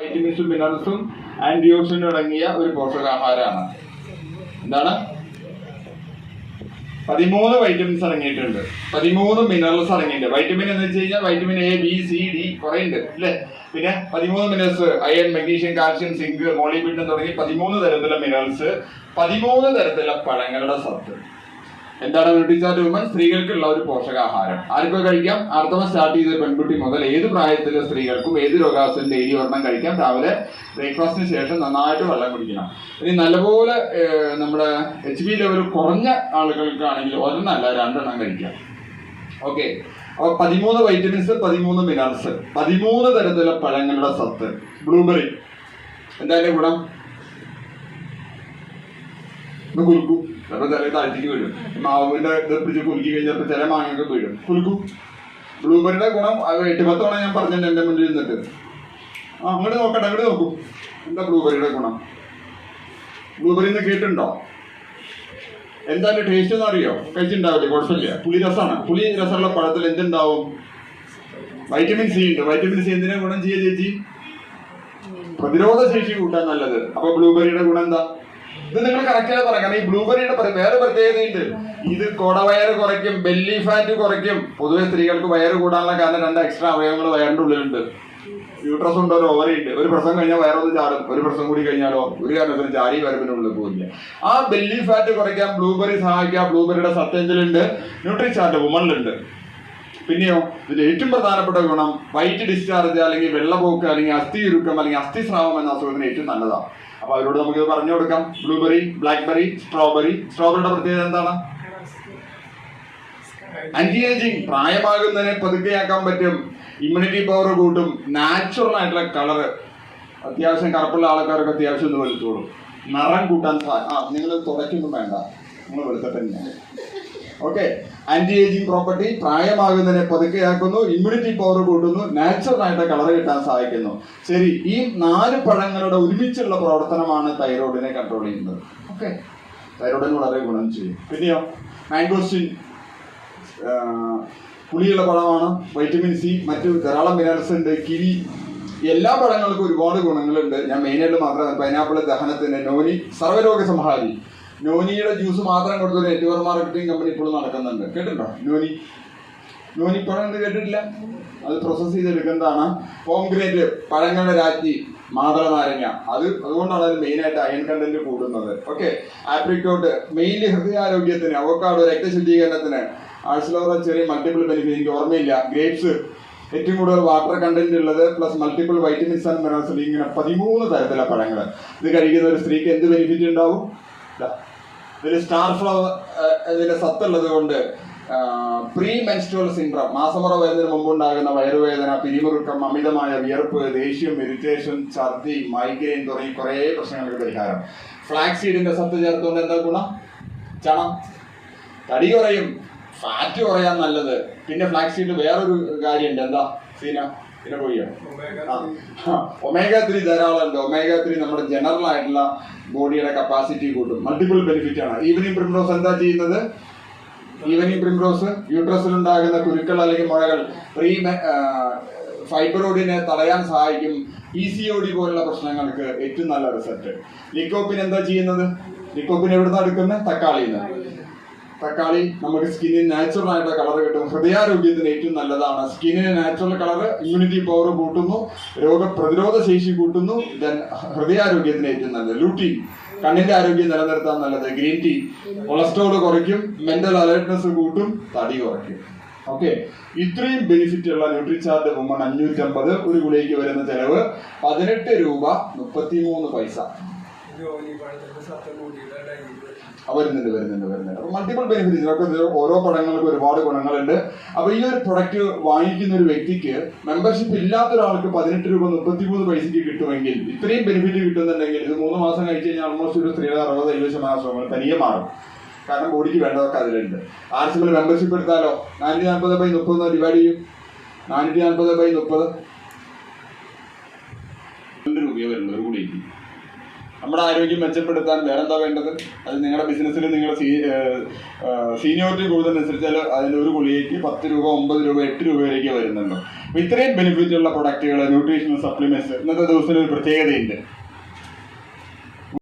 വൈറ്റമിൻസും മിനറൽസും anti ഓക്സിഡന്റും അടങ്ങിയ ഒരു പോഷകാഹാരമാണ്. എന്താണ്? 13 വൈറ്റമിൻസ് അടങ്ങിയിട്ടുണ്ട്, 13 മിനറൽസ് അടങ്ങിയിട്ടുണ്ട്. വൈറ്റമിൻ എന്ന് വെച്ച് കഴിഞ്ഞാൽ vitamin A, B, C, D കുറെ ഉണ്ട് അല്ലേ. പിന്നെ 13 minerals, iron, magnesium, calcium, zinc, molybdenum തുടങ്ങി 13 തരത്തിലുള്ള മിനറൽസ്, 13 തരത്തിലുള്ള പഴങ്ങളുടെ സത്ത്. എന്താണ് ന്യൂട്രിചാർട്ട് വുമൺ? സ്ത്രീകൾക്കുള്ള ഒരു പോഷകാഹാരം. ആർക്കൊക്കെ കഴിക്കാം? ആർത്തവം സ്റ്റാർട്ട് ചെയ്ത പെൺകുട്ടി മുതൽ ഏത് പ്രായത്തിലെ സ്ത്രീകൾക്കും ഏത് രോഗാവസ്ഥയും ഡെയിലി ഒരെണ്ണം കഴിക്കാം. രാവിലെ ബ്രേക്ക്ഫാസ്റ്റിന് ശേഷം നന്നായിട്ട് വെള്ളം കുടിക്കണം. ഇനി നല്ലപോലെ നമ്മുടെ HB ലെവൽ കുറഞ്ഞ ആളുകൾക്കാണെങ്കിൽ ഒരെണ്ണമല്ല 2 എണ്ണം കഴിക്കാം. ഓക്കെ. അപ്പോൾ 13 വൈറ്റമിൻസ്, 13 മിനറൽസ്, 13 തരത്തിലുള്ള പഴങ്ങളുടെ സത്ത്. ബ്ലൂബെറി എന്താ അതിന്റെ ഗുണം? കുലുക്കും, ചിലപ്പോൾ ചില താഴ്ത്തിക്ക് വീഴും. മാവിന്റെ ഇത് പിടിച്ച് കുലുക്കി കഴിഞ്ഞപ്പോൾ ചില മാങ്ങയൊക്കെ വീഴും, കുലുക്കും. ബ്ലൂബെറിയുടെ ഗുണം 8-10 തവണ ഞാൻ പറഞ്ഞിട്ടുണ്ട് എന്റെ മുന്നിൽ നിന്നിട്ട്. അങ്ങോട്ട് നോക്കട്ടെ, അങ്ങോട്ട് നോക്കൂ. എന്താ ബ്ലൂബെറിയുടെ ഗുണം? ബ്ലൂബെറി എന്ന് കേട്ടിട്ടുണ്ടോ? എന്താ ടേസ്റ്റ് എന്ന് അറിയോ? കഴിച്ചിട്ടുണ്ടാവില്ലേ? കുഴപ്പമില്ല. പുളി രസമാണ്. പുളി രസമുള്ള പഴത്തിൽ എന്തുണ്ടാവും? വൈറ്റമിൻ സി ഉണ്ട്. വൈറ്റമിൻ സി എന്തിനാ ഗുണം ചെയ്യുക ചേച്ചി? പ്രതിരോധ ശേഷി കൂട്ടാൻ നല്ലത്. അപ്പൊ ബ്ലൂബെറിയുടെ ഗുണം എന്താ? ഇത് നിങ്ങൾ കറക്റ്റായി പറയാം. കാരണം ഈ ബ്ലൂബെറിയുടെ വേറെ പ്രത്യേകതയുണ്ട്. ഇത് കൊടവയറ് കുറയ്ക്കും, ബെല്ലി ഫാറ്റ് കുറയ്ക്കും. പൊതുവെ സ്ത്രീകൾക്ക് വയറ് കൂടാനുള്ള കാരണം 2 എക്സ്ട്രാ അവയവങ്ങൾ വയറിന്റെ ഉള്ളിലുണ്ട്. യൂട്രസ് ഉണ്ട്, ഒരു ഓവറി ഉണ്ട്. ഒരു പ്രസവം കഴിഞ്ഞാൽ വയറൊന്ന് ചാടും, ഒരു പ്രസവം കൂടി കഴിഞ്ഞാലോ ഒരു കാരണത്തിനും ചാരി വരവിനുള്ളിൽ പോകില്ല. ആ ബെല്ലി ഫാറ്റ് കുറയ്ക്കാൻ ബ്ലൂബെറി സഹായിക്കാം. ബ്ലൂബെറിയുടെ സത്തെഞ്ചിലുണ്ട്, ന്യൂട്രിചാർട്ട് വുമണിലുണ്ട്. പിന്നെയോ ഇതിൽ ഏറ്റവും പ്രധാനപ്പെട്ട ഗുണം വൈറ്റ് ഡിസ്ചാർജ് അല്ലെങ്കിൽ വെള്ളപോക്ക് അല്ലെങ്കിൽ അസ്ഥി ഉരുക്കം അല്ലെങ്കിൽ അസ്ഥിസ്രാവം എന്ന അസുഖത്തിന് ഏറ്റവും നല്ലതാണ്. അപ്പൊ അവരോട് നമുക്ക് പറഞ്ഞു കൊടുക്കാം. Blueberry, blackberry, strawberry. സ്ട്രോബെറിയുടെ പ്രത്യേകത എന്താണ്? ആന്റി ഏജിങ്, പ്രായമാകുന്നതിനെ പതുക്കെയാക്കാൻ പറ്റും, ഇമ്മ്യൂണിറ്റി പവർ കൂട്ടും, നാച്ചുറൽ ആയിട്ടുള്ള കളറ്. അത്യാവശ്യം കറുപ്പുള്ള ആൾക്കാർക്ക് അത്യാവശ്യം ഒന്ന് വെളുത്തോളും. നിറം കൂട്ടാൻ നിങ്ങൾ തുടയ്ക്കൊന്നും വേണ്ട, നിങ്ങൾ വെളുത്തിട്ട് തന്നെയാണ്. ഓക്കെ. ആന്റി ഏജിങ് പ്രോപ്പർട്ടി, പ്രായമാകുന്നതിനെ പതുക്കെയാക്കുന്നു, ഇമ്മ്യൂണിറ്റി പവർ കൂട്ടുന്നു, നാച്ചുറൽ ആയിട്ട് കളർ കിട്ടാൻ സഹായിക്കുന്നു. ശരി, ഈ 4 പഴങ്ങളുടെ ഒരുമിച്ചുള്ള പ്രവർത്തനമാണ് തൈറോയിഡിനെ കൺട്രോൾ ചെയ്യുന്നത്. ഓക്കെ. തൈറോയിഡിന് വളരെ ഗുണം ചെയ്യും. പിന്നെയോ മാംഗോസ്റ്റിൻ പുളിയുള്ള പഴമാണ്. വൈറ്റമിൻ സി, മറ്റു ധാരാളം മിനറൽസ് ഉണ്ട്. കിവി, എല്ലാ പഴങ്ങൾക്കും ഒരുപാട് ഗുണങ്ങളുണ്ട്. ഞാൻ മെയിനായിട്ട് മാത്രം പൈനാപ്പിൾ ദഹനത്തിന്, നോനി സർവ്വരോഗ സംഹാരി. നോനിയുടെ ജ്യൂസ് മാത്രം കൊടുത്തൊരു നെറ്റ്വർക്ക് മാർക്കറ്റിംഗ് കമ്പനി ഇപ്പോഴും നടക്കുന്നുണ്ട്. കേട്ടിട്ടുണ്ടോ? നോനി പഴം എന്ന് കേട്ടിട്ടില്ല? അത് പ്രോസസ് ചെയ്തെടുക്കുന്നതാണ്. പോംഗ്രേറ്റ്, പഴങ്ങളുടെ രാജ്ഞി, മാതള നാരങ്ങ. അതുകൊണ്ടാണ് അതിൽ മെയിനായിട്ട് അയൺ കണ്ടന്റ് കൂടുന്നത്. ഓക്കെ. ആപ്രിക്കോട്ട് മെയിൻലി ഹൃദയാരോഗ്യത്തിന്, അവക്കാഡോ രക്തശുദ്ധീകരണത്തിന്, ആഴ്സലോറ ചെറിയ മൾട്ടിപ്പിൾ ബെനിഫിറ്റ്, എനിക്ക് ഓർമ്മയില്ല. ഗ്രേപ്സ് ഏറ്റവും കൂടുതൽ വാട്ടർ കണ്ടന്റ് ഉള്ളത്, plus multiple vitamins and minerals. ഇങ്ങനെ 13 തരത്തിലുള്ള പഴങ്ങൾ. ഇത് കഴിക്കുന്ന ഒരു സ്ത്രീക്ക് എന്ത് ബെനിഫിറ്റ് ഉണ്ടാവും? ഇതിൽ സ്റ്റാർ ഫ്ലവർ ഇതിന്റെ സത്തുള്ളത് കൊണ്ട് പ്രീ മെൻസ്ട്രുവൽ സിൻഡ്രോം, മാസമുറ വരുന്നതിന് മുമ്പുണ്ടാകുന്ന വയറുവേദന, പിരിമുറുക്കം, അമിതമായ വിയർപ്പ്, ദേഷ്യം, ഇറിറ്റേഷൻ, ഛർദി, മൈഗ്രെയിൻ തുടങ്ങി കുറേ പ്രശ്നങ്ങൾക്ക് പരിഹാരം. ഫ്ലാക്സ് സീഡിന്റെ സത്ത് ചേർത്തുകൊണ്ട് എന്താ ഗുണം? ചണം, തടി കുറയും, ഫാറ്റ് കുറയാൻ നല്ലത്. പിന്നെ ഫ്ലാക്സ് സീഡ് വേറൊരു കാര്യമുണ്ട്. എന്താ സീന? പിന്നെ പോയോ? ഒമേഗ 3 ധാരാളം ഉണ്ട്. ഒമേഗ 3 നമ്മുടെ ജനറൽ ആയിട്ടുള്ള ബോഡിയുടെ കപ്പാസിറ്റി കൂട്ടും. മൾട്ടിപ്പിൾ ബെനിഫിറ്റ് ആണ്. ഈവനിങ് പ്രിംറോസ് എന്താ ചെയ്യുന്നത്? ഈവനിങ് പ്രിംറോസ് യൂട്രസിൽ ഉണ്ടാകുന്ന കുരുക്കൾ അല്ലെങ്കിൽ മുഴകൾ, ഫൈബ്രോയിഡിനെ തടയാൻ സഹായിക്കും. PCOD പോലുള്ള പ്രശ്നങ്ങൾക്ക് ഏറ്റവും നല്ല റിസൾട്ട്. ലിക്കോപ്പിൻ എന്താ ചെയ്യുന്നത്? ലിക്കോപ്പിൻ എവിടുന്ന് എടുക്കുന്നത്? തക്കാളിയിൽ നിന്ന്. തക്കാളി നമുക്ക് സ്കിന്നിന് നാച്ചുറൽ ആയിട്ടുള്ള കളർ കിട്ടും. ഹൃദയാരോഗ്യത്തിന് ഏറ്റവും നല്ലതാണ്. സ്കിന്നിന് നാച്ചുറൽ കളർ, ഇമ്മ്യൂണിറ്റി പവർ കൂട്ടുന്നു, രോഗപ്രതിരോധ ശേഷി കൂട്ടുന്നു. ഹൃദയാരോഗ്യത്തിന് ഏറ്റവും നല്ലത്. ലൂട്ടീൻ, കണ്ണിന്റെ ആരോഗ്യം നിലനിർത്താൻ നല്ലത്. ഗ്രീൻ ടീ കൊളസ്ട്രോൾ കുറയ്ക്കും, മെന്റൽ അലേർട്ട്നെസ് കൂട്ടും, തടി കുറയ്ക്കും. ഓക്കെ. ഇത്രയും ബെനിഫിറ്റ് ഉള്ള ന്യൂട്രിചാർട്ട് വുമൺ 550. ഒരു ഗുളികയ്ക്ക് വരുന്ന ചെലവ് 18 രൂപ 33 പൈസ. വരുന്നുണ്ട്. അപ്പൊ മൾട്ടിപ്പിൾ ബെനിഫിറ്റ്. ഇതിനൊക്കെ ഓരോ പഴങ്ങൾക്കും ഒരുപാട് ഗുണങ്ങളുണ്ട്. അപ്പൊ ഈ ഒരു പ്രൊഡക്റ്റ് വാങ്ങിക്കുന്ന ഒരു വ്യക്തിക്ക്, മെമ്പർഷിപ്പ് ഇല്ലാത്ത ഒരാൾക്ക് 18 രൂപ 33 പൈസക്ക് കിട്ടുമെങ്കിൽ, ഇത്രയും ബെനിഫിറ്റ് കിട്ടുന്നുണ്ടെങ്കിൽ, ഇത് 3 മാസം കഴിച്ച് കഴിഞ്ഞാൽ ഓൾമോസ്റ്റ് ഒരു സ്ത്രീയുടെ 60-70% തനിയെ മാറും. കാരണം ബോഡിക്ക് വേണ്ടതൊക്കെ അതിലുണ്ട്. ആർസിബിൾ മെമ്പർഷിപ്പ് എടുത്താലോ 440/30 ഡിവൈഡ് ചെയ്യും. 440/30 രൂപയെ വരുന്നത് ഒരു ഗുളികയ്ക്ക്. നമ്മുടെ ആരോഗ്യം മെച്ചപ്പെടുത്താൻ വേറെന്താ വേണ്ടത്? അത് നിങ്ങളുടെ ബിസിനസ്സിൽ നിങ്ങളുടെ സീനിയോറിറ്റി കൂടുതലനുസരിച്ചാൽ അതിൻ്റെ ഒരു ഗുളികയ്ക്ക് 10 രൂപ, 9 രൂപ, 8 രൂപ വരെയൊക്കെ വരുന്നുണ്ടോ. അപ്പൊ ഇത്രയും ബെനിഫിറ്റ് ഉള്ള പ്രൊഡക്റ്റുകൾ, ന്യൂട്രീഷണൽ സപ്ലിമെന്റ്സ് ഇന്നത്തെ ദിവസത്തിന് ഒരു പ്രത്യേകതയുണ്ട്.